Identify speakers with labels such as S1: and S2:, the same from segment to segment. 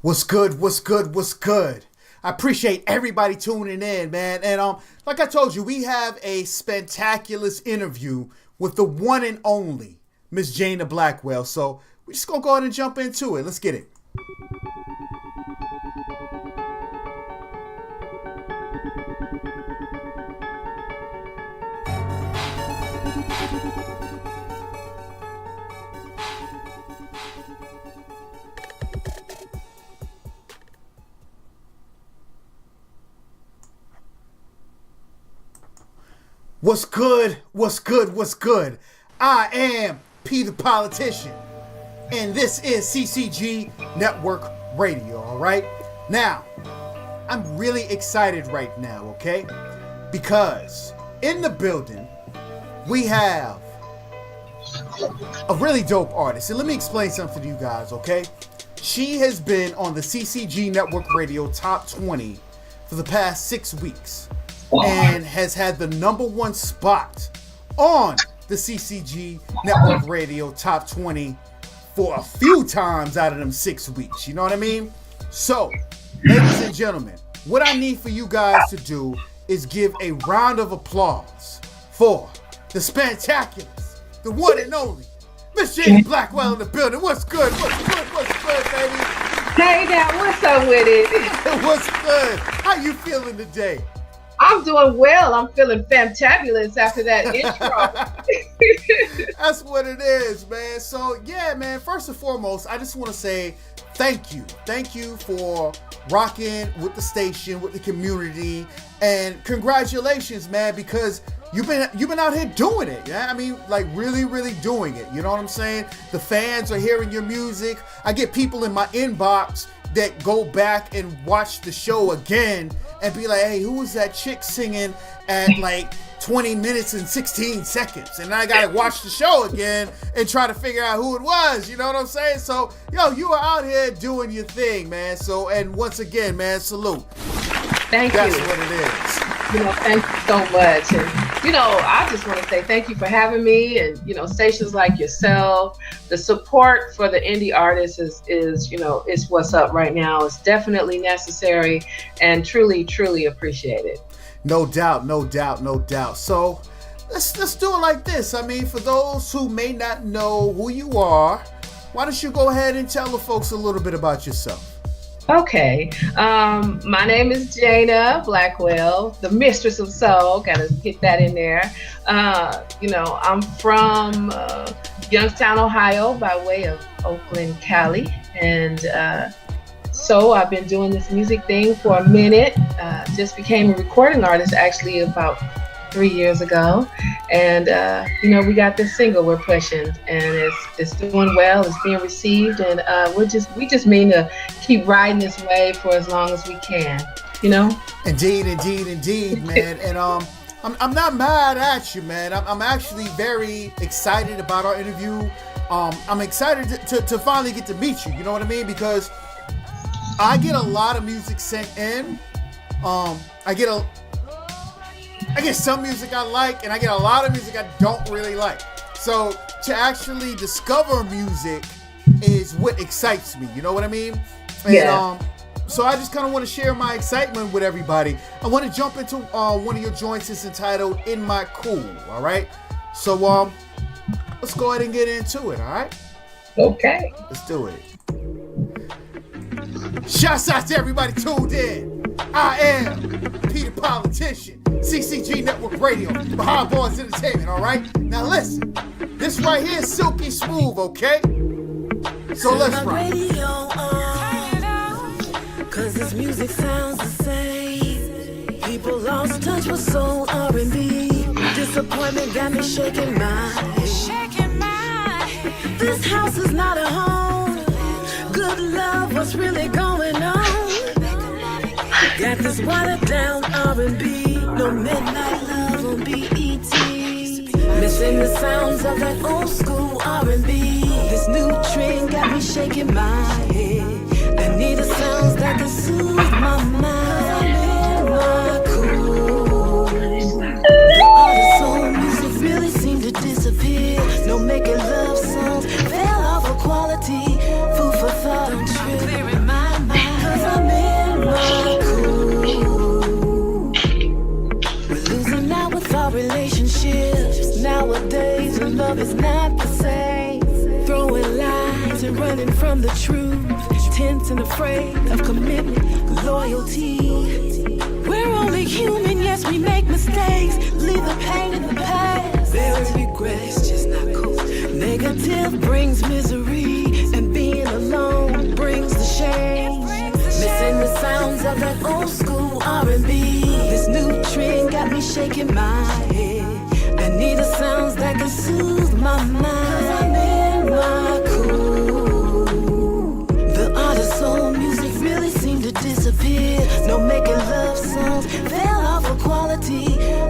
S1: What's good? What's good? What's good? I appreciate everybody tuning in, man. And like I told you, we have a spectacular interview with the one and only Miss Jayna Blackwell. So we're just gonna go ahead and jump into it. Let's get it. What's good? What's good? What's good? I am P the Politician, and this is CCG Network Radio, all right? Now, I'm really excited right now, okay? Because in the building, we have a really dope artist. And let me explain something to you guys, okay? She has been on the CCG Network Radio Top 20 for the past 6 weeks. And has had the #1 spot on the CCG Network Radio Top 20 for a few times out of them 6 weeks. You know what I mean? So, ladies and gentlemen, what I need for you guys to do is give a round of applause for the spectaculars, the one and only Miss Jayna Blackwell in the building. What's good? What's good? What's good, baby?
S2: Hey now, what's up with it?
S1: What's good? How you feeling today?
S2: I'm doing well. I'm feeling fantabulous after that intro.
S1: That's what it is, man. So, yeah, man, first and foremost, I just want to say thank you. Thank you for rocking with the station, with the community, and congratulations, man, because you've been out here doing it. Yeah, I mean, like really, really doing it. You know what I'm saying? The fans are hearing your music. I get people in my inbox that go back and watch the show again and be like, hey, who was that chick singing at like 20 minutes and 16 seconds? And I gotta watch the show again and try to figure out who it was. You know what I'm saying? So, yo, you are out here doing your thing, man. So, and once again, man, salute.
S2: Thank
S1: That's
S2: you.
S1: What it is.
S2: Thank you so much. And, I just want to say thank you for having me. And, stations like yourself, the support for the indie artists is what's up right now. It's definitely necessary and truly, truly appreciated.
S1: No doubt, no doubt, no doubt. So let's do it like this. I mean, for those who may not know who you are, why don't you go ahead and tell the folks a little bit about yourself?
S2: Okay. My name is Jayna Blackwell, the Mistress of Soul. Gotta get that in there. I'm from Youngstown, Ohio, by way of Oakland, Cali. And so I've been doing this music thing for a minute. Just became a recording artist actually about 3 years ago. And, we got this single we're pushing, and it's doing well. It's being received, and we just mean to keep riding this wave for as long as we can,
S1: Indeed, man. And I'm not mad at you, man. I'm actually very excited about our interview. I'm excited to finally get to meet you. You know what I mean? Because I get a lot of music sent in. I get some music I like, and I get a lot of music I don't really like. So to actually discover music is what excites me. You know what I mean? And,
S2: yeah.
S1: So I just kind of want to share my excitement with everybody. I want to jump into one of your joints that's entitled "In My Cool." All right. So let's go ahead and get into it. All right.
S2: Okay.
S1: Let's do it. Shouts out to everybody tuned in. I am P the Politician, CCG Network Radio, Behind Bars Entertainment, all right? Now listen, this right here is silky smooth, okay? So let's rock.
S3: Cause this music sounds the same. People lost touch with soul R&B. Disappointment got me shaking my head. This house is not a home. Good love, what's really going on? Got this watered down R&B. No midnight love on BET. Missing the sounds of that old school R&B. This new trend got me shaking my head. I need the sounds that can soothe my mind. I'm in my cool. The other soul music really seemed to disappear. No making love songs fell off of quality. Food for thought, I'm clearing my mind. love is not the same. Throwing lies and running from the truth. Tense and afraid of commitment, loyalty. We're only human, yes, we make mistakes. Leave the pain in the past. Bury regrets, just not cool. Negative brings misery, and being alone brings the shame. Missing the sounds of that old school R&B. This new trend got me shaking my head. I need the sounds that can soothe my mind. 'Cause I'm in my cool. The art of soul music really seemed to disappear. No making love songs, fell off of quality.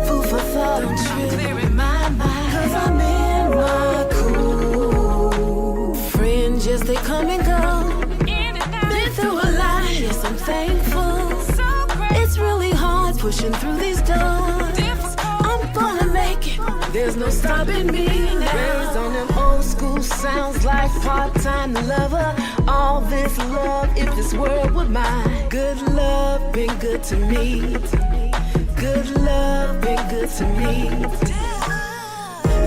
S3: Food for thought, I'm clearing my mind. 'Cause I'm in my cool. Friends, yes, they come and go. Been through a lot, yes, I'm thankful. It's really hard pushing through these doors. I'm gonna make it, there's no stopping me now. Raised on them old school sounds like part-time lover. All this love, if this world were mine. Good love been good to me. Good love been good to me.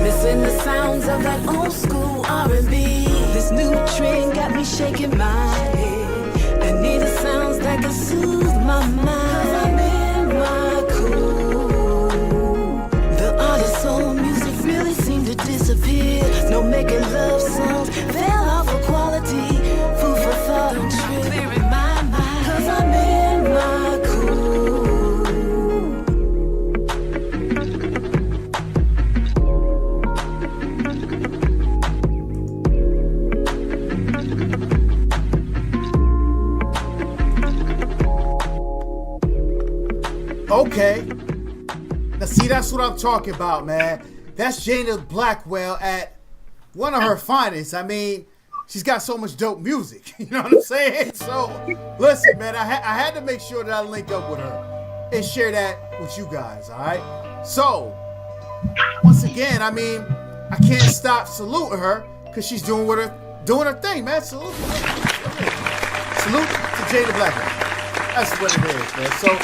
S3: Missing the sounds of that old school R&B. This new trend got me shaking my head. I need the sounds that can soothe my mind. 'Cause I'm in my cool. The art of soul music really seemed to disappear. No making love songs, fell off of quality. Food for thought, I'm clearing my mind. 'Cause I'm in my cool.
S1: Okay. Now see, that's what I'm talking about, man. That's Jayna Blackwell at one of her finest. I mean, she's got so much dope music. You know what I'm saying? So, listen, man, I had to make sure that I link up with her and share that with you guys, all right? So, once again, I mean, I can't stop saluting her because she's doing her thing, man. Salute to Jayna Blackwell. That's what it is, man. So,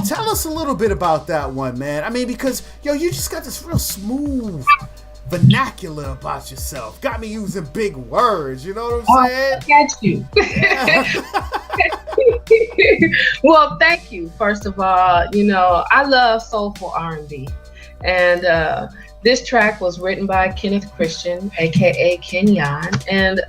S1: tell us a little bit about that one, man. I mean, because, yo, you just got this real smooth vernacular about yourself. Got me using big words, you know what I'm saying?
S2: I got you. Well, thank you, first of all. You know, I love soulful R&B. And this track was written by Kenneth Christian, a.k.a. Kenyon. And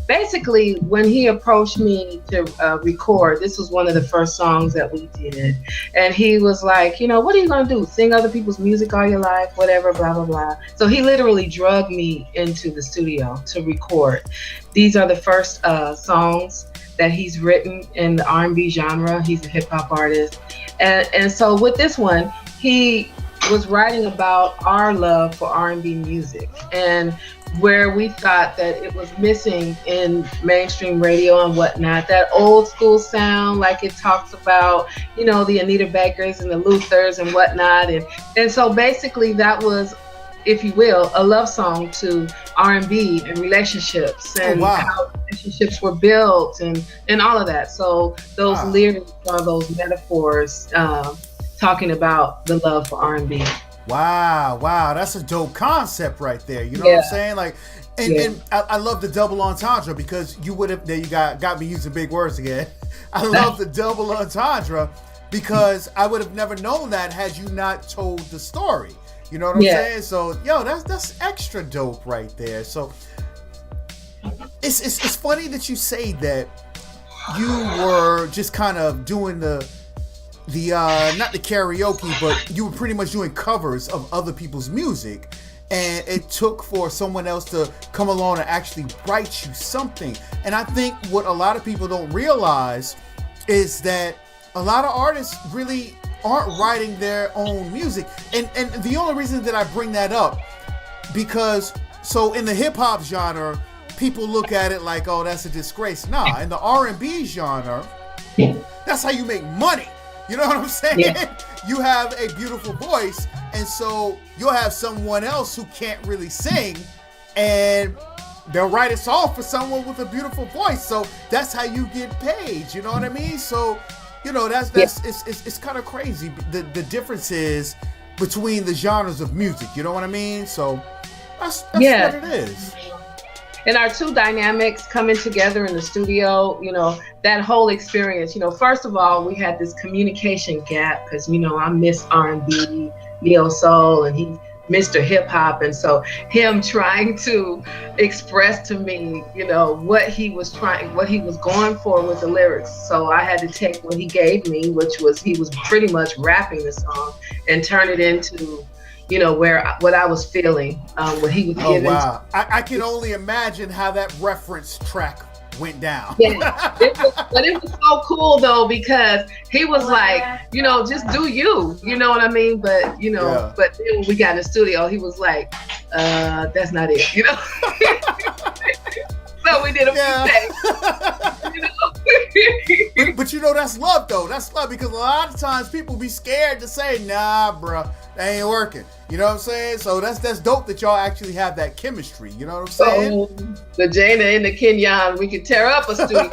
S2: basically, when he approached me to record, this was one of the first songs that we did. And he was like, you know, what are you going to do? Sing other people's music all your life? Whatever, blah, blah, blah. So he literally drugged me into the studio to record. These are the first songs that he's written in the R&B genre. He's a hip hop artist. And so with this one, he was writing about our love for R&B music and where we thought that it was missing in mainstream radio and whatnot, that old school sound, like it talks about, you know, the Anita Bakers and the Luthers and whatnot. And so basically that was, if you will, a love song to R&B and relationships and how relationships were built and all of that. So those lyrics are those metaphors talking about the love for R&B.
S1: Wow, that's a dope concept right there. You know what I'm saying? Like, and I love the double entendre because you would have, there you got me using big words again. I love the double entendre because I would have never known that had you not told the story. You know what I'm saying? So, yo, that's extra dope right there. So, it's funny that you say that you were just kind of doing the not the karaoke, but you were pretty much doing covers of other people's music, and it took for someone else to come along and actually write you something. And I think what a lot of people don't realize is that a lot of artists really aren't writing their own music. And the only reason that I bring that up, because so in the hip hop genre, people look at it like, oh, that's a disgrace. Nah, in the R&B genre, that's how you make money. You know what I'm saying? Yeah. You have a beautiful voice, and so you'll have someone else who can't really sing, and they'll write a song for someone with a beautiful voice. So that's how you get paid. You know what I mean? So, you know, that's it's kind of crazy. The difference is between the genres of music. You know what I mean? So that's what it is.
S2: And our two dynamics coming together in the studio, you know, that whole experience, you know, first of all, we had this communication gap because, you know, I'm Miss R&B, neo soul, and he Mr. Hip Hop. And so him trying to express to me, you know, what he was going for with the lyrics. So I had to take what he gave me, which was, he was pretty much rapping the song, and turn it into, you know, what I was feeling, what he was giving.
S1: Oh, wow. I can only imagine how that reference track went down.
S2: Yeah, but it was so cool though, because he was like, you know, just do you know what I mean? But, you know, but then when we got in the studio, he was like, that's not it, you know? So we did a few takes, you know?
S1: but you know, that's love though. That's love, because a lot of times people be scared to say, nah, bro, that ain't working. You know what I'm saying? So that's dope that y'all actually have that chemistry. You know what I'm saying?
S2: The Jayna and the Kenyon, we could tear up a studio.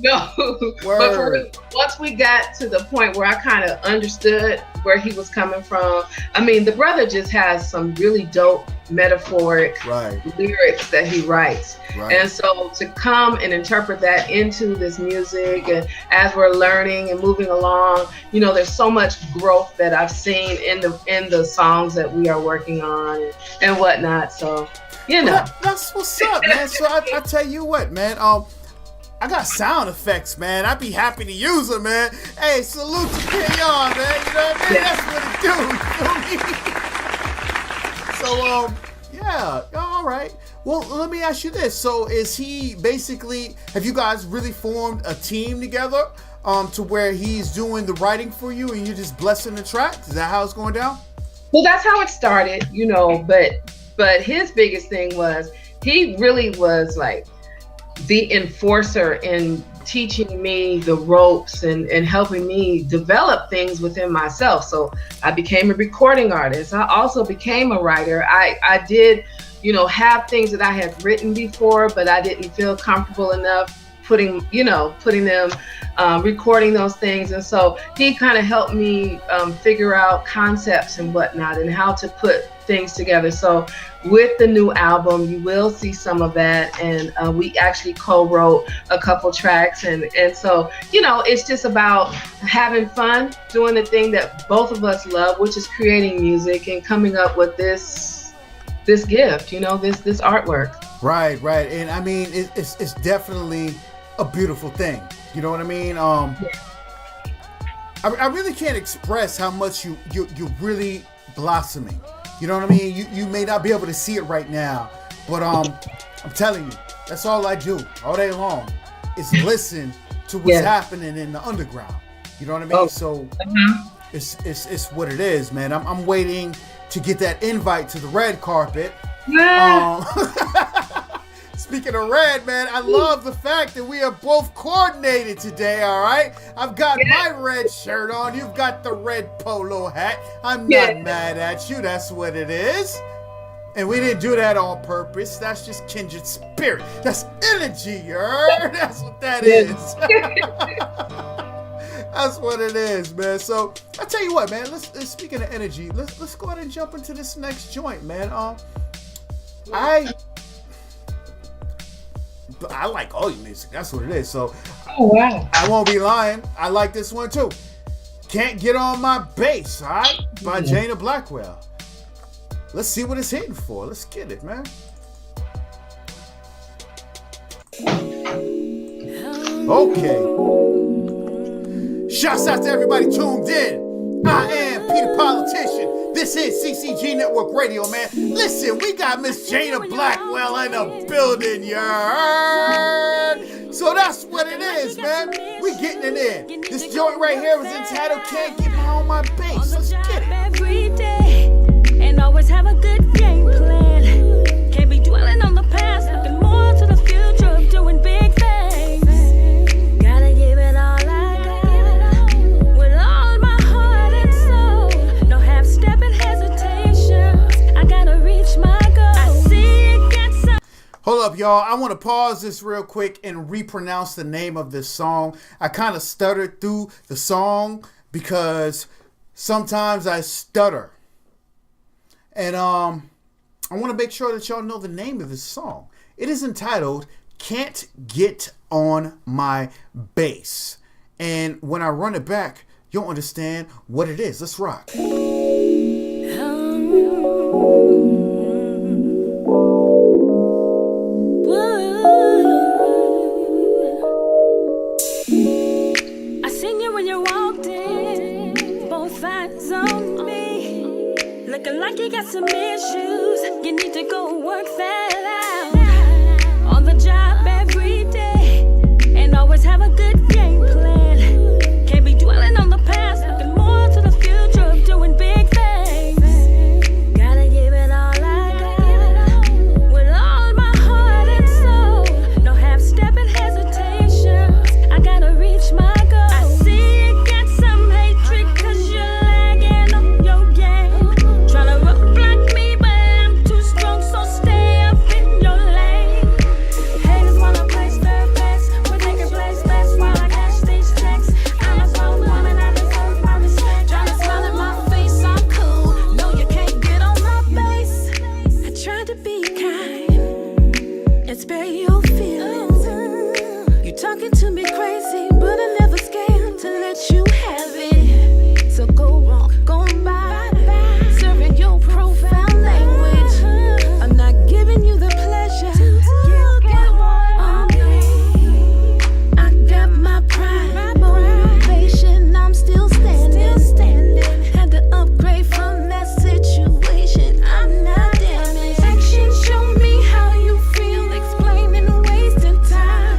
S2: No, but for real, once we got to the point where I kind of understood where he was coming from, I mean, the brother just has some really dope metaphoric lyrics that he writes. And so to come and interpret that into this music, and as we're learning and moving along, you know, there's so much growth that I've seen in the songs that we are working on and whatnot. So, you know.
S1: That's what's up, man. So I tell you what, man, I got sound effects, man. I'd be happy to use them, man. Hey, salute to Kenyon, man. You know what I mean? That's what it do. You feel me? So, yeah, all right. Well, let me ask you this. So is he basically, have you guys really formed a team together to where he's doing the writing for you and you're just blessing the tracks? Is that how it's going down?
S2: Well, that's how it started, you know, but his biggest thing was, he really was like the enforcer in teaching me the ropes and helping me develop things within myself. So I became a recording artist. I also became a writer. I did, you know, have things that I had written before, but I didn't feel comfortable enough putting them, recording those things. And so he kind of helped me figure out concepts and whatnot and how to put things together. So with the new album, you will see some of that. And we actually co-wrote a couple tracks. And so, you know, it's just about having fun, doing the thing that both of us love, which is creating music and coming up with this gift, you know, this artwork.
S1: Right. And I mean, it's definitely a beautiful thing. You know what I mean? I really can't express how much you're really blossoming. You know what I mean? You may not be able to see it right now, but I'm telling you, that's all I do all day long is listen to what's happening in the underground. You know what I mean? So it's what it is, man. I'm waiting to get that invite to the red carpet. Speaking of red, man, I love the fact that we are both coordinated today, all right? I've got my red shirt on. You've got the red polo hat. I'm not mad at you. That's what it is. And we didn't do that on purpose. That's just kindred spirit. That's energy, you heard? That's what that is. That's what it is, man. So I tell you what, man. Let's speaking of energy, let's go ahead and jump into this next joint, man. I like all your music. That's what it is. So, I won't be lying. I like this one too. Can't Get On My Bass, all right? By Jayna Blackwell. Let's see what it's hitting for. Let's get it, man. Okay. Shouts out to everybody tuned in. I am Peter Politician. This is CCG Network Radio, man. Listen, we got Miss Jayna Blackwell in the building, you heard? So that's what it is, man. We getting it in. This joint right here is entitled Can't Get On My Bass. Let's get it.
S3: Every day, and always have a good game plan. Can't be dwelling on the past, looking more to the future of doing big things. Gotta give it all I got, with all my heart and soul. No half-stepping hesitations, I gotta reach my goal. I see it gets so.
S1: Hold up, y'all. I want to pause this real quick and repronounce the name of this song. I kind of stuttered through the song because sometimes I stutter. And I want to make sure that y'all know the name of this song. It is entitled Can't Get on My Bass. And when I run it back, you'll understand what it is. Let's rock.
S3: I seen you when you walked in, both eyes on me, looking like you got some issues. You need to go work that out on the job every day, and always have a good game plan. Can't be dwelling on the past, looking more to the future of doing big things. Gotta give it all I got, with all my heart and soul. No half-stepping hesitations, I gotta reach my goal. I see you get some hatred 'cause you're lagging on your game. Tryna roadblock me, but I'm too strong, so stay up in your lane. Haters wanna place their bets, where they can place best while I cash these checks. I'm a grown woman, I deserve my respect. Tryna smile in my face, I'm cool. No, you can't get on my base. I tried to be kind and spare your feelings. You talking to me crazy, but I never scared to let you have it. So go wrong, go by, serving your profound language. I'm not giving you the pleasure to get on me. I got my pride, motivation, I'm still standing. Had to upgrade from that situation. I'm not damaged. Action, show me how you feel. Explaining, wasting time.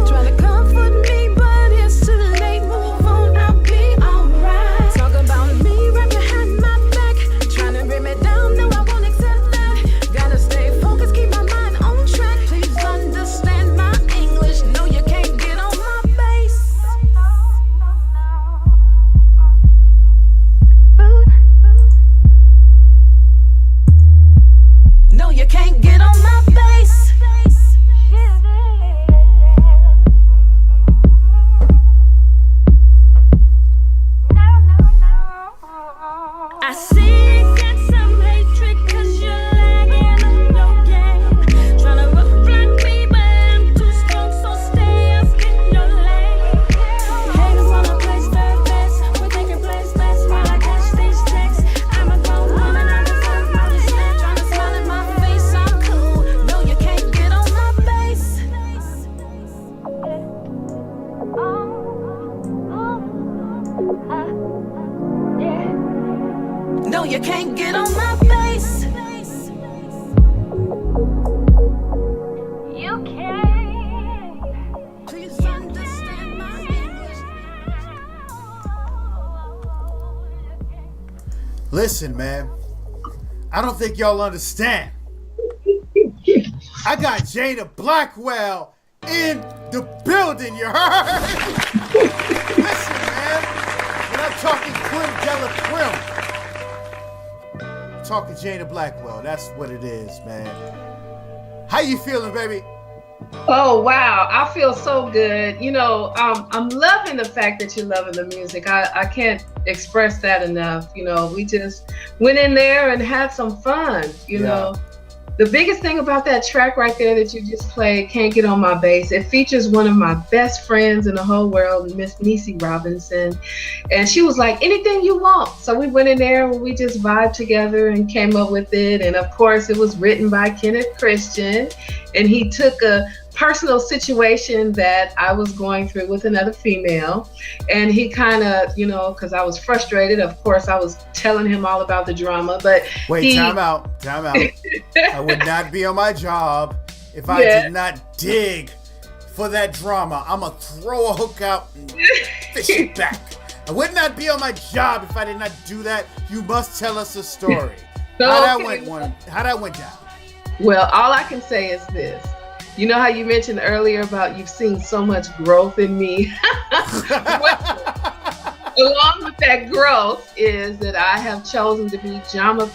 S3: Trying to comfort me, but it's too late. Move on, I'll be alright. Talk about me right behind my back. Trying to bring me down, no, I won't accept that. Gotta stay focused, keep my mind on track. Please understand my English. No, you can't get on my base. No, you can't get on my base. I see you get some hatred 'cause you're lagging on your game. Tryna roadblock me, but I'm too strong, so stay up in your lane. Haters wanna place their bets, where they can place best while I cash these checks. I'm a grown woman, I deserve my respect. Tryna smile in my face, I'm cool. No, you can't get on my base. No, you can't get on my base. You can't. Please understand my English.
S1: Listen, man. I don't think y'all understand. I got Jayna Blackwell in the building, you heard? Listen, man. When I'm talking creme de la creme, I'm talking Jayna Blackwell. That's what it is, man. How you feeling, baby?
S2: Oh wow, I feel so good. You know, I'm loving the fact that you're loving the music. I can't express that enough. You know, we just went in there and had some fun. You know, the biggest thing about that track right there that you just played, Can't Get On My Bass, it features one of my best friends in the whole world, Miss Niecy Robinson. And she was like, anything you want. So we went in there and we just vibed together and came up with it. And of course, it was written by Kenneth Christian. And he took a personal situation that I was going through with another female. And he kind of, you know, because I was frustrated, of course, I was telling him all about the drama. But
S1: wait, time out. I would not be on my job if I did not dig for that drama. I'm going to throw a hook out and fish it back. I would not be on my job if I did not do that. You must tell us a story. How that went down?
S2: Well, all I can say is this. You know how you mentioned earlier about you've seen so much growth in me? Along with that growth is that I have chosen to be drama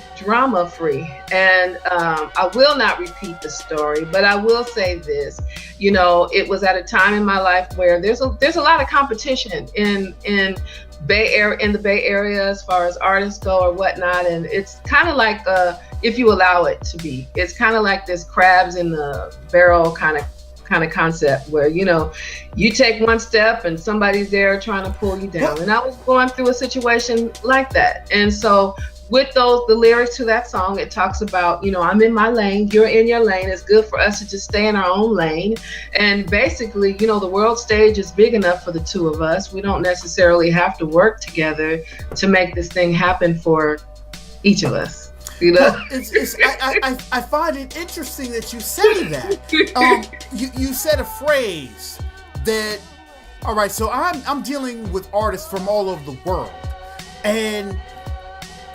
S2: free. And I will not repeat the story, but I will say this. You know, it was at a time in my life where there's a lot of competition in in the Bay Area as far as artists go or whatnot. And it's kind of like, if you allow it to be, it's kind of like this crabs in the barrel kind of concept where, you know, you take one step and somebody's there trying to pull you down. And I was going through a situation like that. And so with the lyrics to that song, it talks about, you know, I'm in my lane, you're in your lane. It's good for us to just stay in our own lane. And basically, you know, the world stage is big enough for the two of us. We don't necessarily have to work together to make this thing happen for each of us. You know?
S1: I find it interesting that you say that. You said a phrase that, all right, so I'm dealing with artists from all over the world. And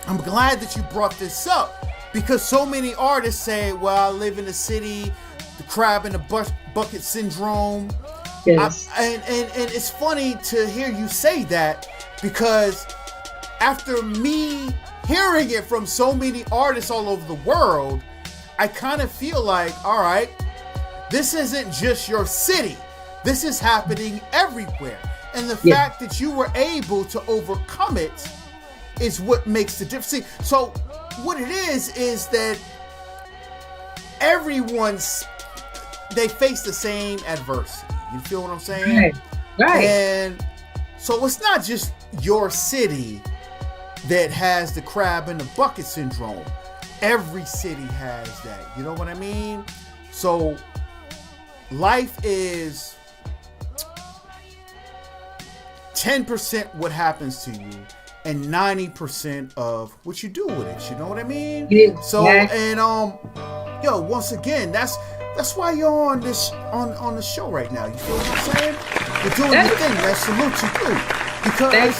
S1: I'm glad that you brought this up, because so many artists say, well, I live in the city, the crab in the bucket syndrome.
S2: Yes.
S1: And it's funny to hear you say that, because after me hearing it from so many artists all over the world, I kind of feel like, all right, this isn't just your city. This is happening everywhere. And the fact that you were able to overcome it is what makes the difference. See, so what it is that they face the same adversity. You feel what I'm saying?
S2: Right.
S1: And so it's not just your city that has the crab in the bucket syndrome. Every city has that. You know what I mean? So life is 10% what happens to you and 90% of what you do with it. You know what I mean?
S2: Yeah.
S1: So, and once again, that's why you're on this on the show right now. You feel what I'm saying? You're doing your thing. That's salute to you, because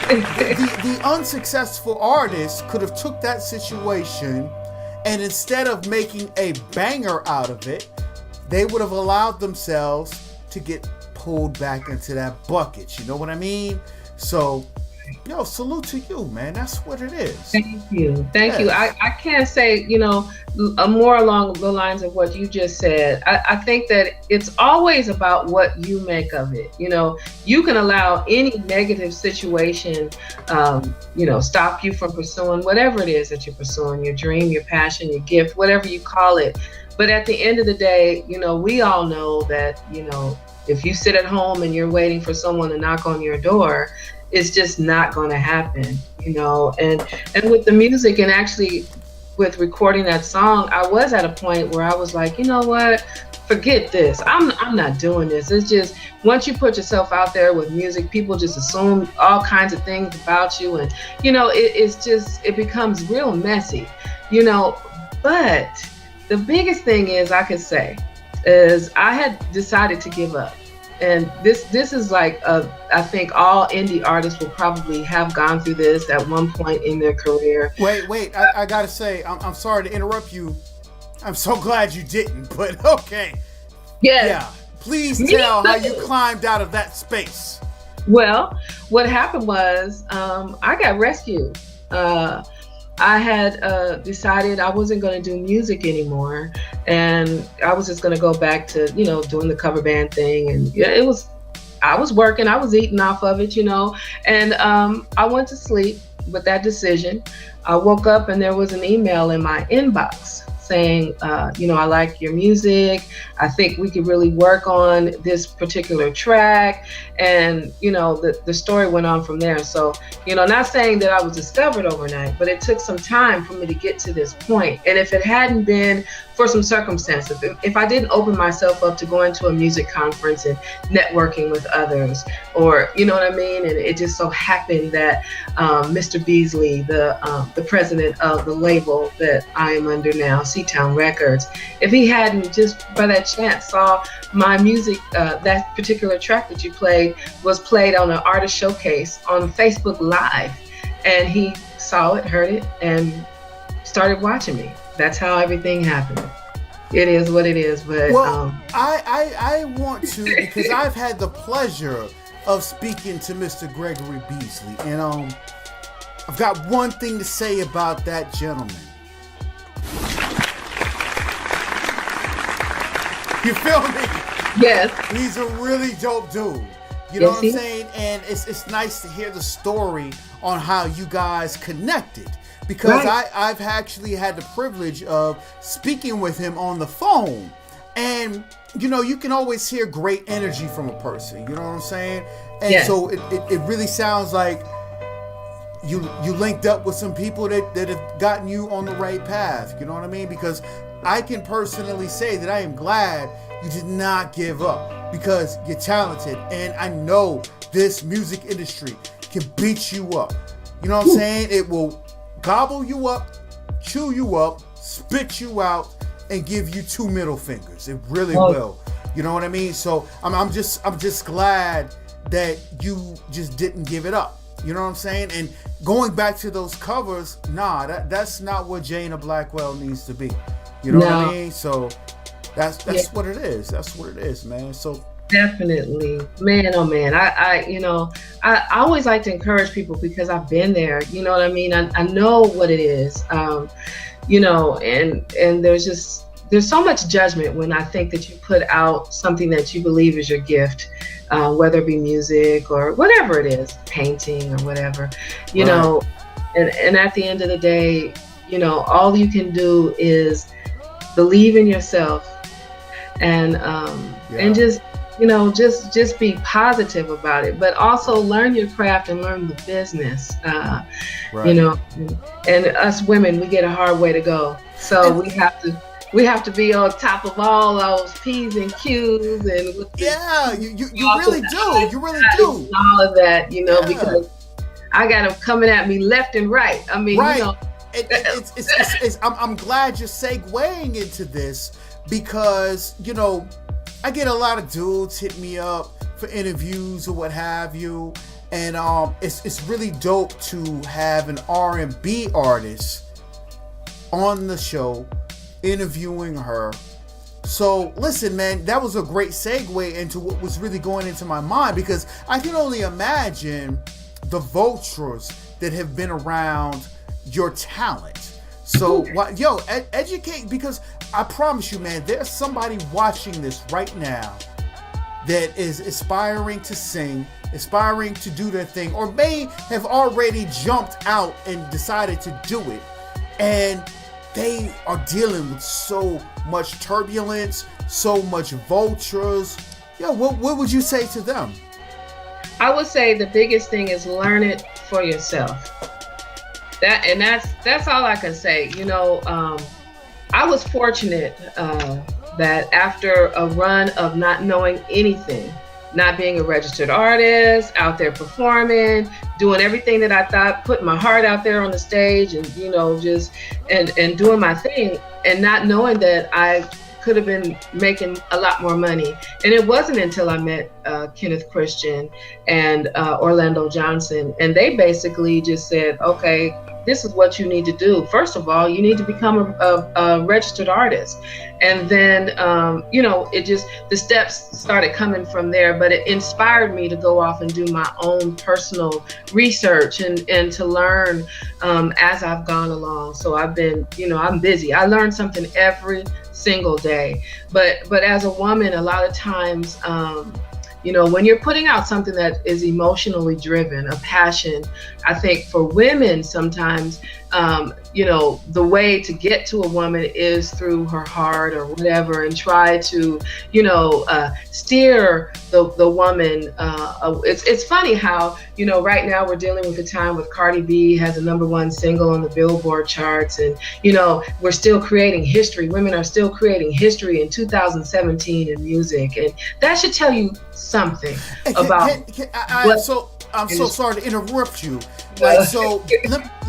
S1: the unsuccessful artist could have took that situation, and instead of making a banger out of it, they would have allowed themselves to get pulled back into that bucket. You know what I mean? So, salute to you, man. That's what it is.
S2: Thank you. I can't say, more along the lines of what you just said. I think that it's always about what you make of it. You can allow any negative situation, stop you from pursuing whatever it is that you're pursuing, your dream, your passion, your gift, whatever you call it. But at the end of the day, we all know that, if you sit at home and you're waiting for someone to knock on your door, it's just not going to happen, and with the music, and actually with recording that song, I was at a point where I was like, you know what, forget this. I'm not doing this. It's just, once you put yourself out there with music, people just assume all kinds of things about you. And, it becomes real messy, but the biggest thing is I could say is I had decided to give up. And this is like, I think all indie artists will probably have gone through this at one point in their career.
S1: Wait, I gotta say, I'm sorry to interrupt you. I'm so glad you didn't, but okay.
S2: Yes.
S1: Yeah. Please tell how you climbed out of that space.
S2: Well, what happened was, I got rescued. I had decided I wasn't going to do music anymore, and I was just going to go back to, doing the cover band thing. And I was working, I was eating off of it, and I went to sleep with that decision. I woke up and there was an email in my inbox saying, I like your music. I think we could really work on this particular track. And, the story went on from there. So, not saying that I was discovered overnight, but it took some time for me to get to this point. And if it hadn't been for some circumstances, if I didn't open myself up to going to a music conference and networking with others, or, you know what I mean? And it just so happened that Mr. Beasley, the president of the label that I am under now, C-Town Records, if he hadn't just by that chance saw my music, that particular track that you played was played on an artist showcase on Facebook Live, and he saw it, heard it, and started watching me. That's how everything happened. It is what it is, but
S1: I want to, because I've had the pleasure of speaking to Mr. Gregory Beasley, and I've got one thing to say about that gentleman. You feel me?
S2: Yes.
S1: He's a really dope dude. You know what I'm saying? And it's nice to hear the story on how you guys connected. Because I've actually had the privilege of speaking with him on the phone. And, you know, you can always hear great energy from a person. You know what I'm saying? And so it really sounds like you linked up with some people that have gotten you on the right path. You know what I mean? Because I can personally say that I am glad you did not give up, because you're talented. And I know this music industry can beat you up. You know what I'm saying? It will gobble you up, chew you up, spit you out, and give you 2 middle fingers. It really will. You know what I mean? So I'm just glad that you just didn't give it up. You know what I'm saying? And going back to those covers, that's not what Jayna Blackwell needs to be. You know what I mean? So that's what it is. That's what it is, man. So
S2: definitely, man. Oh man, I always like to encourage people because I've been there. You know what I mean? I know what it is. You know, and there's so much judgment when I think that you put out something that you believe is your gift, whether it be music or whatever it is, painting or whatever, you know, and at the end of the day, you know, all you can do is believe in yourself and just, you know, just be positive about it, but also learn your craft and learn the business, you know, and us women, we get a hard way to go. So we have to be on top of all those P's and Q's and
S1: you really do. You really do.
S2: All of that, you know, because I got them coming at me left and right. I mean, you know.
S1: I'm glad you're segueing into this, because, you know, I get a lot of dudes hit me up for interviews or what have you, and it's really dope to have an R&B artist on the show interviewing her. So listen, man, that was a great segue into what was really going into my mind, because I can only imagine the vultures that have been around your talent. So educate, because I promise you, man, there's somebody watching this right now that is aspiring to sing, aspiring to do their thing, or may have already jumped out and decided to do it, and they are dealing with so much turbulence, so much vultures. What would you say to them?
S2: I would say the biggest thing is learn it for yourself. That's all I can say. You know, I was fortunate that after a run of not knowing anything, not being a registered artist, out there performing, doing everything that I thought, putting my heart out there on the stage, and, you know, just and doing my thing, and not knowing that I could have been making a lot more money. And it wasn't until I met Kenneth Christian and Orlando Johnson, and they basically just said, okay, this is what you need to do. First of all, you need to become a registered artist. And then, you know, the steps started coming from there, but it inspired me to go off and do my own personal research and to learn as I've gone along. So I've been, you know, I'm busy. I learn something every single day. But as a woman, a lot of times, you know, when you're putting out something that is emotionally driven, a passion, I think for women sometimes, you know, the way to get to a woman is through her heart or whatever, and try to, you know, steer the woman. It's funny how, you know, right now we're dealing with a time with Cardi B has a #1 single on the Billboard charts, and, you know, we're still creating history. Women are still creating history in 2017 in music, and that should tell you something about.
S1: I'm so sorry to interrupt you. Like, so,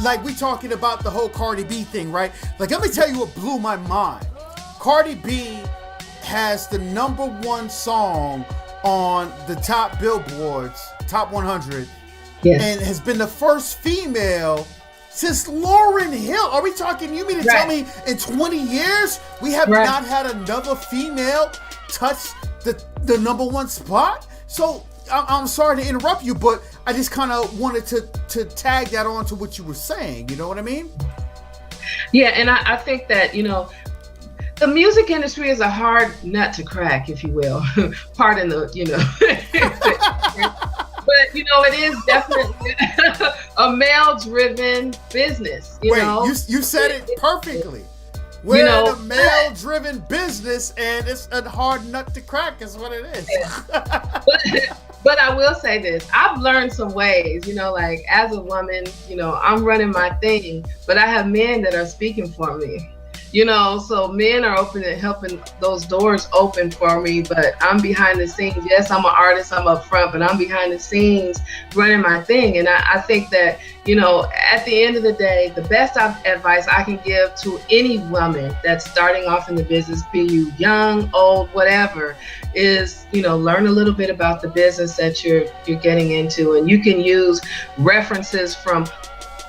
S1: like, we talking about the whole Cardi B thing, right? Like, let me tell you what blew my mind. Cardi B has the #1 song on the top Billboards, top 100, and has been the first female since Lauryn Hill. Are we talking, you mean to tell me in 20 years we have not had another female touch the #1 spot? So, I'm sorry to interrupt you, but I just kind of wanted to tag that on to what you were saying. You know what I mean?
S2: Yeah, and I think that, you know, the music industry is a hard nut to crack, if you will. Pardon the, you know. But it is definitely a male-driven business. You know,
S1: you said it perfectly. We're in a male-driven business, and it's a hard nut to crack. Is what it is.
S2: But I will say this: I've learned some ways. Like as a woman, I'm running my thing, but I have men that are speaking for me. So men are open and helping those doors open for me, but I'm behind the scenes. Yes, I'm an artist, I'm up front, but I'm behind the scenes running my thing. And I think that, at the end of the day, the best advice I can give to any woman that's starting off in the business, be you young, old, whatever, is, learn a little bit about the business that you're getting into. And you can use references from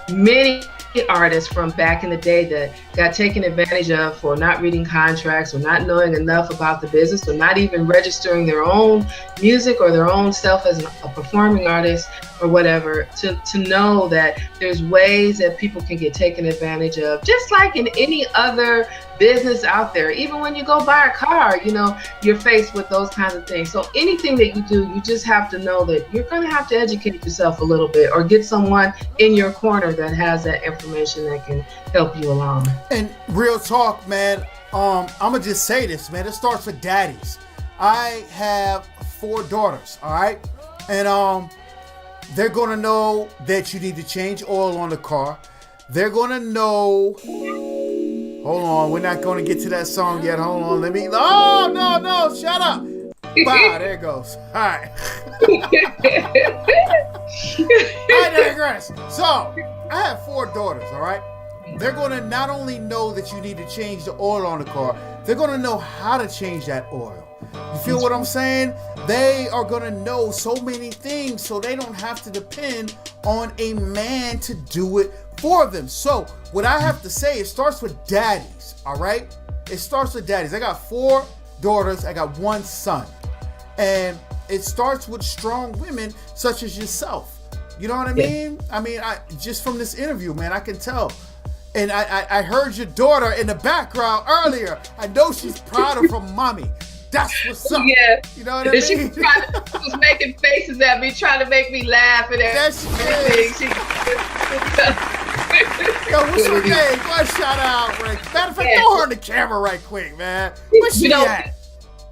S2: many artists from back in the day that got taken advantage of for not reading contracts or not knowing enough about the business or not even registering their own music or their own self as a performing artist or whatever, to know that there's ways that people can get taken advantage of, just like in any other business out there. Even when you go buy a car, you're faced with those kinds of things. So anything that you do, you just have to know that you're going to have to educate yourself a little bit or get someone in your corner that has that information that can help you along.
S1: And real talk, man, I'm going to just say this, man. It starts with daddies. I have 4 daughters, all right? And they're going to know that you need to change oil on the car. They're going to know... Hold on, we're not going to get to that song yet. Hold on, let me... Oh, no, shut up. Wow, there it goes. All right. I digress. So, I have 4 daughters, all right? They're going to not only know that you need to change the oil on the car, they're going to know how to change that oil. You feel what I'm saying? They are going to know so many things so they don't have to depend on a man to do it for them. So what I have to say, it starts with daddies, all right? It starts with daddies. I got 4 daughters. I got 1 son. And it starts with strong women such as yourself. You know what I mean? I mean, just from this interview, man, I can tell. And I heard your daughter in the background earlier. I know she's proud of her mommy. That's what's up.
S2: Yeah.
S1: You know what I mean?
S2: She was making faces at me, trying to make me laugh and everything.
S1: Yo, what's her name? Go ahead, shout out, Rick. Matter of fact, throw her on the camera right quick, man. Where's she at?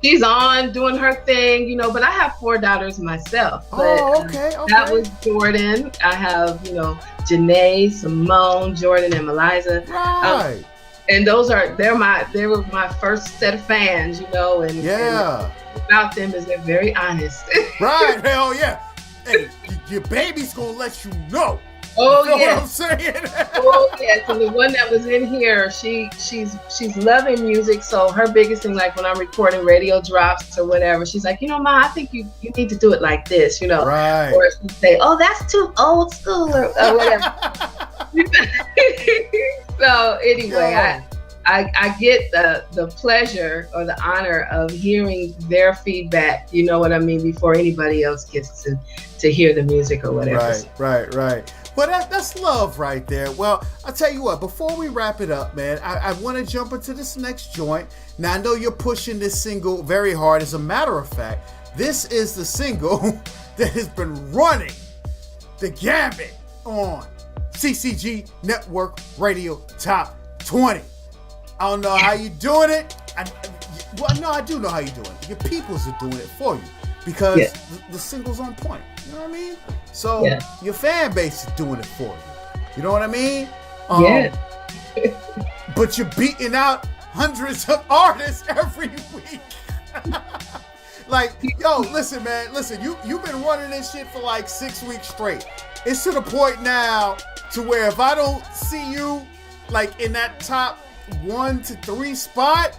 S2: She's on doing her thing, but I have 4 daughters myself.
S1: Oh, okay.
S2: That was Jordan. I have, Janae, Simone, Jordan, and Meliza.
S1: Right.
S2: And they were my first set of fans, and about them is they're very honest.
S1: Right, hell yeah. Hey, your baby's gonna let you know.
S2: Oh,
S1: you know
S2: yeah.
S1: what I'm saying?
S2: Oh, yeah. So the one that was in here, she's loving music. So her biggest thing, like when I'm recording radio drops or whatever, she's like, Ma, I think you need to do it like this,
S1: Right.
S2: Or she'd say, oh, that's too old school or whatever. So anyway, I get the pleasure or the honor of hearing their feedback, you know what I mean, before anybody else gets to hear the music or whatever.
S1: Right. Well, that's love right there. Well, I'll tell you what, before we wrap it up, man, I want to jump into this next joint. Now, I know you're pushing this single very hard. As a matter of fact, this is the single that has been running the gambit on CCG Network Radio Top 20. I don't know how you're doing it. I do know how you're doing it. Your peoples are doing it for you because the single's on point. You know what I mean? So your fan base is doing it for you. You know what I mean? But you're beating out hundreds of artists every week. Like, yo, listen, man. Listen, you've been running this shit for like 6 weeks straight. It's to the point now to where if I don't see you like in that top 1 to 3 spot,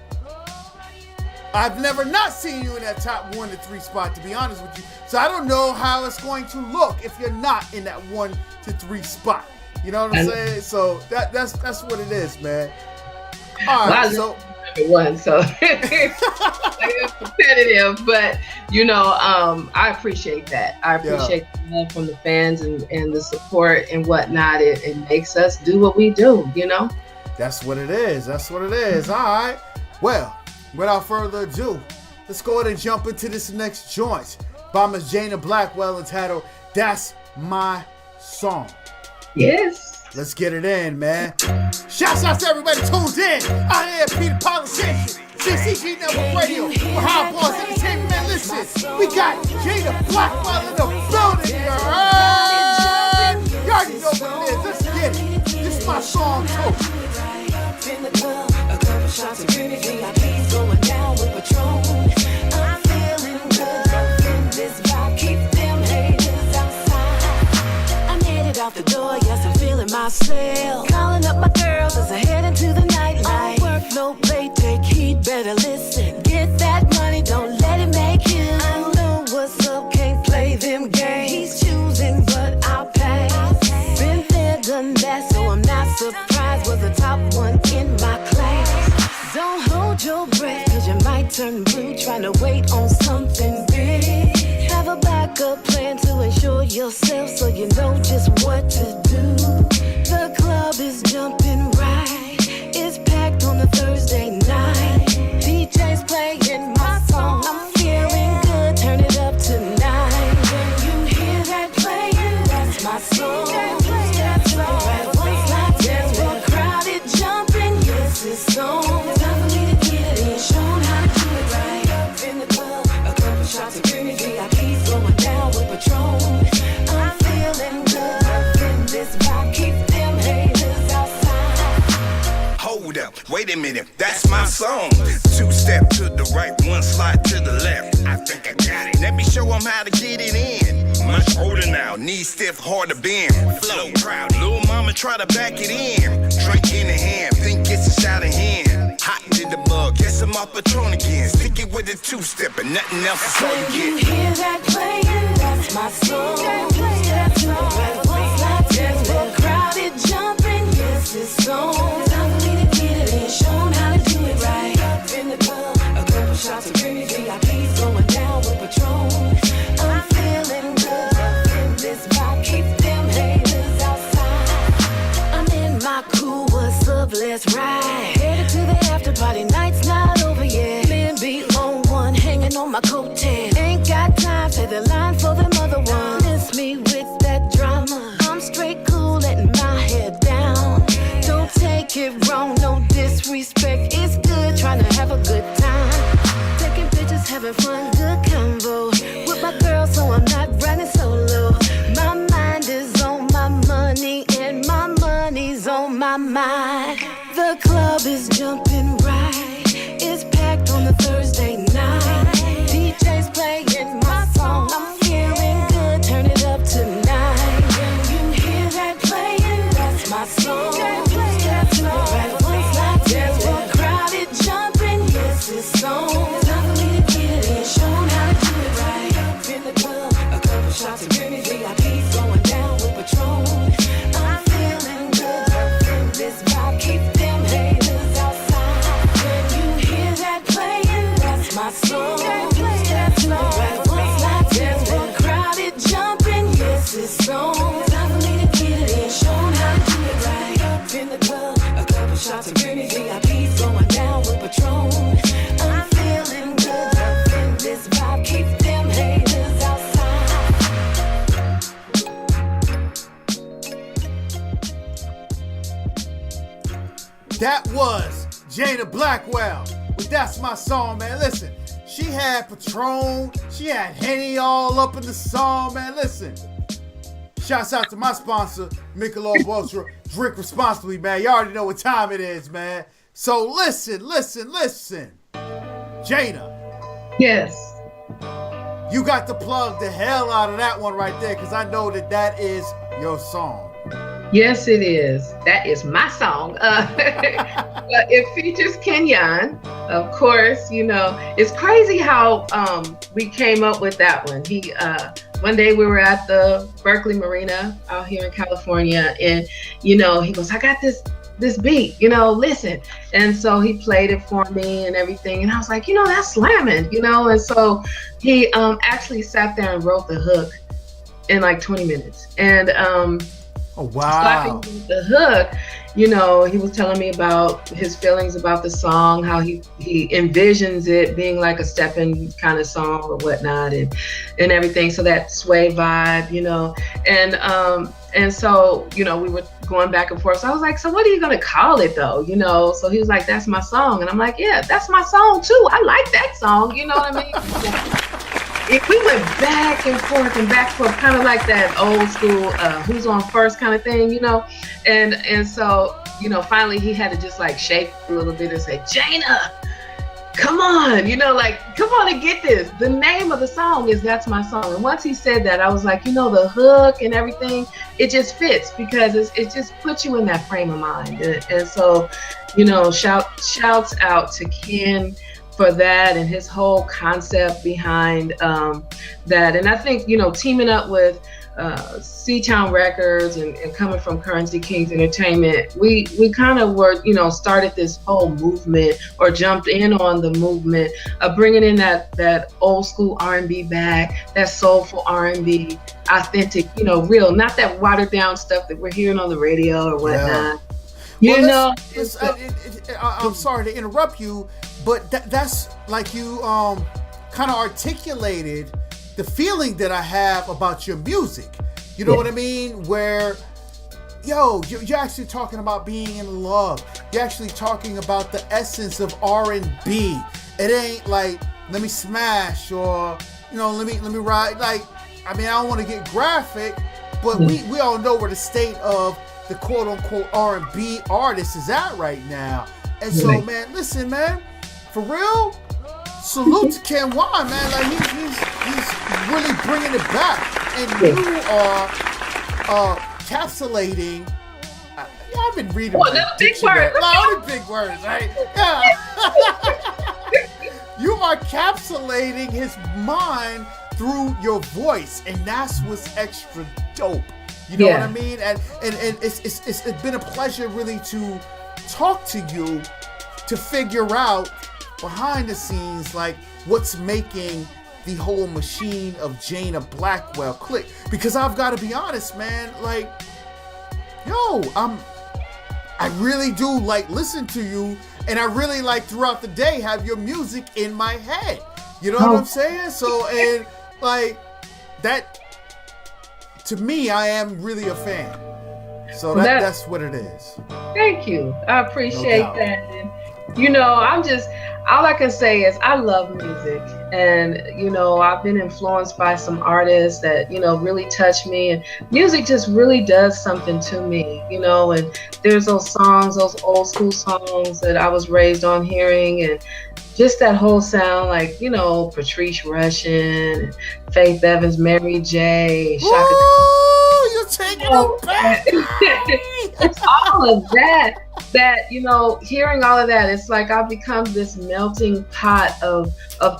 S1: I've never not seen you in that top 1 to 3 spot, to be honest with you. So I don't know how it's going to look if you're not in that 1 to 3 spot. You know what I'm saying? So that's what it is, man. All right, so
S2: one, so it's competitive, but I appreciate that. I appreciate the love from the fans and the support and whatnot. It makes us do what we do,
S1: That's what it is. All right. Well, without further ado, let's go ahead and jump into this next joint by Miss Jayna Blackwell entitled That's My Song.
S2: Yes.
S1: Let's get it in, man. Shouts out to everybody tuned in. I am Peter Politician, CCG Network Radio, with High Balls Entertainment. Man, listen, we got Jayna Blackwell in the building, you heard? You already know what it is. Let's get it. This is my song, too.
S3: In the club, a couple shots of Grimmy VIPs going down with Patron. I'm feeling good in this vibe, keep them haters outside. I'm headed out the door, yes, I'm feeling myself. Calling up my girls as I head into the nightlife. All work, no play, take heed, better listen. Get that money, don't let it make you. I know what's up, can't play them games. He's choosing, but I'll pay. Been there, done that, so I'm not surprised. Was the top one in my class. Don't hold your breath, cause you might turn blue trying to wait on something big. Have a backup plan to ensure yourself so you know just what to do. The club is jumping right. It's packed on a Thursday night. DJ's playing my song. I'm feeling good, turn it up tonight. When you hear that playing, that's my song. That's right. There's one crowded jumping, yes, it's on. Time for me to get it in, show 'em how to do it right. Up in the club, a couple shots of Grimmy VIPs going down with Patron. I'm feeling good in this vibe, keep them haters outside.
S4: Hold up, wait a minute, that's my song. 2 step to the right, 1 slide to the left. I think I got it. Let me show them how to get it in. Much older now, knees stiff, hard to bend. Flow proud, little mama try to back it in. Drink in the hand, think it's a shot of hand. Hot in the bug, guess I'm off Patron again. Stick it with a 2-step and nothing else is all you
S3: You
S4: get.
S3: hear that playing, that's my song. That's right. There's one crowded jumping, yes, it's on. Time for me to get it in, show 'em how to do it right. Up in the club, a couple shots of Grimmy VIPs going down with Patron. I'm feeling good in this vibe, keep them haters outside. I'm in my cool, what's up, let's ride. Headed to the after party, night's not over yet. Men be on one, hanging on my coattail. Ain't got time, say the line for them other ones. Miss me with that drama. I'm straight cool, letting my head down. Don't take it wrong, no disrespect. It's good, trying to have a good time. Taking pictures, having fun, good combo. With my girl, so I'm not running solo. My mind is on my money, and my money's on my mind. The club is jumping right. It's packed on a Thursday night. DJ's playing my song. I'm feeling good, turn it up tonight. When you hear that playing, that's my song. That's right. There's one crowded jumping, yes, it's on. Time for me to get it in, show 'em how to do it right. Up in the club, a couple shots of Grimmy VIPs going down with Patron. I'm feeling good in this vibe, keep them haters outside. When you hear that playing, that's my song. That's right. There's one crowded jumping, yes, it's on. Time for me to get it in, show 'em how to do it right. Up in the club, a couple shots of Grimmy VIPs going down with Patron. I'm feeling good in this vibe, keep them haters outside.
S1: That was Jayna Blackwell with That's My Song, man. Listen, she had Patron, she had Henny all up in the song, man. Listen, shouts out to my sponsor, Michelob Ultra. Drink responsibly, man. You already know what time it is, man. So listen. Jayna.
S2: Yes.
S1: You got to plug the hell out of that one right there, because I know that is your song.
S2: Yes, it is. That is my song. It features Kenyon, of course. You know, it's crazy how we came up with that one. He one day we were at the Berkeley Marina out here in California, and you know, he goes, "I got this beat, you know, listen." And so he played it for me and everything, and I was like, you know, that's slamming, you know. And so he actually sat there and wrote the hook in like 20 minutes, and
S1: Oh,
S2: So after
S1: wow.
S2: he did the hook, you know, he was telling me about his feelings about the song, how he envisions it being like a stepping kind of song or whatnot, and everything. So that sway vibe, you know, and so, you know, we were going back and forth. So I was like, so what are you gonna call it though? You know, so he was like, that's my song, and I'm like, yeah, that's my song too. I like that song. You know what I mean? We went back and forth, kind of like that old school who's on first kind of thing, you know, and so, you know, finally he had to just like shake a little bit and say, Jayna, come on, you know, like, come on and get this. The name of the song is That's My Song. And once he said that, I was like, you know, the hook and everything, it just fits because it just puts you in that frame of mind. And so, you know, shouts out to Ken for that and his whole concept behind that. And I think, you know, teaming up with C-Town Records and coming from Currency Kings Entertainment, we kind of were, you know, started this whole movement or jumped in on the movement of bringing in that old school R&B back, that soulful R&B, authentic, you know, real, not that watered down stuff that we're hearing on the radio or whatnot.
S1: Yeah.
S2: You know,
S1: I'm sorry to interrupt you, but that's like you kind of articulated the feeling that I have about your music. You know what I mean? Where, you're actually talking about being in love. You're actually talking about the essence of R&B. It ain't like, let me smash or, you know, let me ride. Like, I mean, I don't want to get graphic, but we all know where the state of the quote unquote R&B artist is at right now. And so, man, listen, man, for real, salute to Ken Wan, man. Like he's really bringing it back, and you are encapsulating. I've been reading my dictionary. All the big words, right? Yeah. You are encapsulating his mind through your voice, and that's what's extra dope. You know what I mean? And it's been a pleasure really to talk to you, to figure out behind the scenes, like what's making the whole machine of Jayna Blackwell click. Because I've got to be honest, man, like, I really do like listen to you, and I really like throughout the day have your music in my head. You know what I'm saying? So, and like that, to me, I am really a fan. So that's what it is.
S2: Thank you. I appreciate that. And, you know, all I can say is I love music. And, you know, I've been influenced by some artists that, you know, really touch me. And music just really does something to me, you know. And there's those songs, those old school songs that I was raised on hearing. And just that whole sound, like, you know, Patrice Rushen, Faith Evans, Mary J. Shaka.
S1: You're taking it back.
S2: It's all of that, you know, hearing all of that, it's like I've become this melting pot of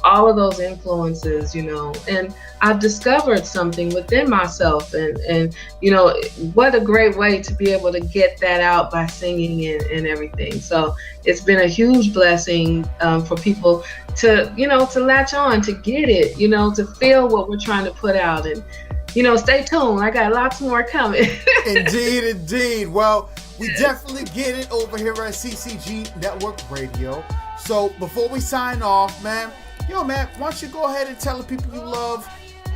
S2: all of those influences, you know, and I've discovered something within myself, and you know, what a great way to be able to get that out by singing and everything. So it's been a huge blessing for people to, you know, to latch on, to get it, you know, to feel what we're trying to put out. And, you know, stay tuned. I got lots more coming.
S1: Indeed. Well, we definitely get it over here at CCG Network Radio. So before we sign off, man, man, why don't you go ahead and tell the people you love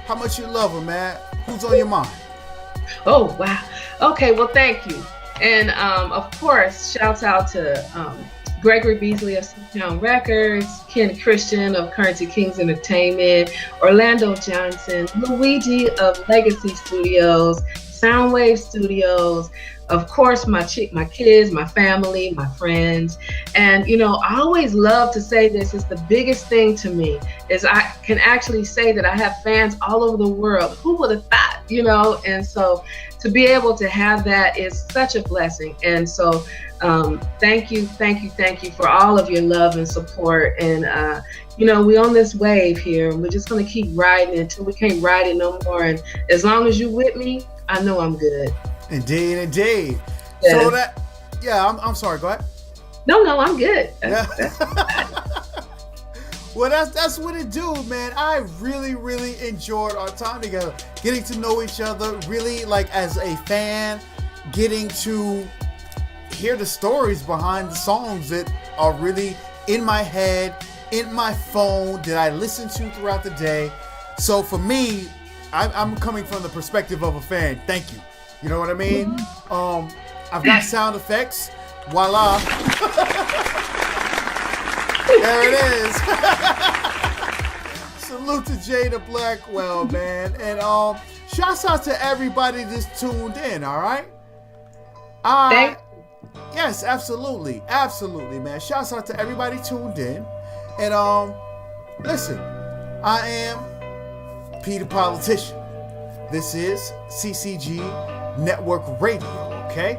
S1: how much you love them, man. Who's on your mind?
S2: Oh, wow. Okay, well, thank you. And of course, shouts out to Gregory Beasley of C-Town Records, Ken Christian of Currency Kings Entertainment, Orlando Johnson, Luigi of Legacy Studios, Soundwave Studios, of course, my kids, my family, my friends. And, you know, I always love to say this, is the biggest thing to me is I can actually say that I have fans all over the world. Who would have thought, you know? And so to be able to have that is such a blessing. And so thank you for all of your love and support. And, you know, we're on this wave here, and we're just going to keep riding until we can't ride it no more. And as long as you're with me, I know I'm good.
S1: Indeed.
S2: Yeah.
S1: So that, I'm sorry, go ahead.
S2: No, I'm good.
S1: Well, that's what it do, man. I really enjoyed our time together, getting to know each other, really, like, as a fan, getting to hear the stories behind the songs that are really in my head, in my phone, that I listen to throughout the day. So for me, I'm coming from the perspective of a fan. Thank you. You know what I mean? I've got sound effects. Voila. There it is. Salute to Jayna Blackwell, man. And shouts out to everybody that's tuned in, all right? Yes, absolutely. Absolutely, man. Shouts out to everybody tuned in. And listen, I am P the Politician. This is CCG Network Radio, okay?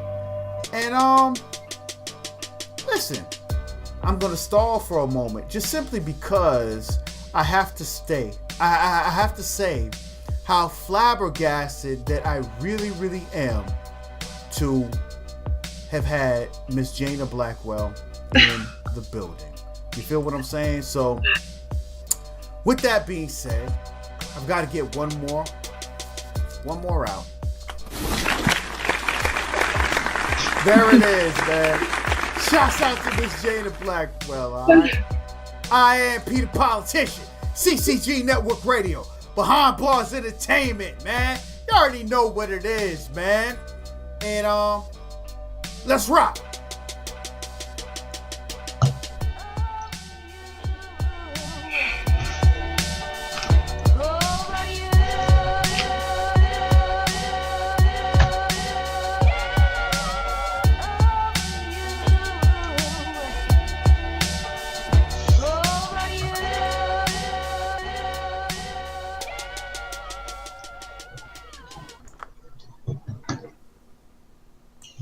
S1: And listen, I'm gonna stall for a moment just simply because I have to I have to say how flabbergasted that I really, really am to have had Miss Jayna Blackwell in the building. You feel what I'm saying? So with that being said, I've got to get one more out. There it is, man. Shouts out to Miss Jayna Blackwell, all right? I am P the Politician, CCG Network Radio, Behind Bars Entertainment, man. You already know what it is, man. And let's rock.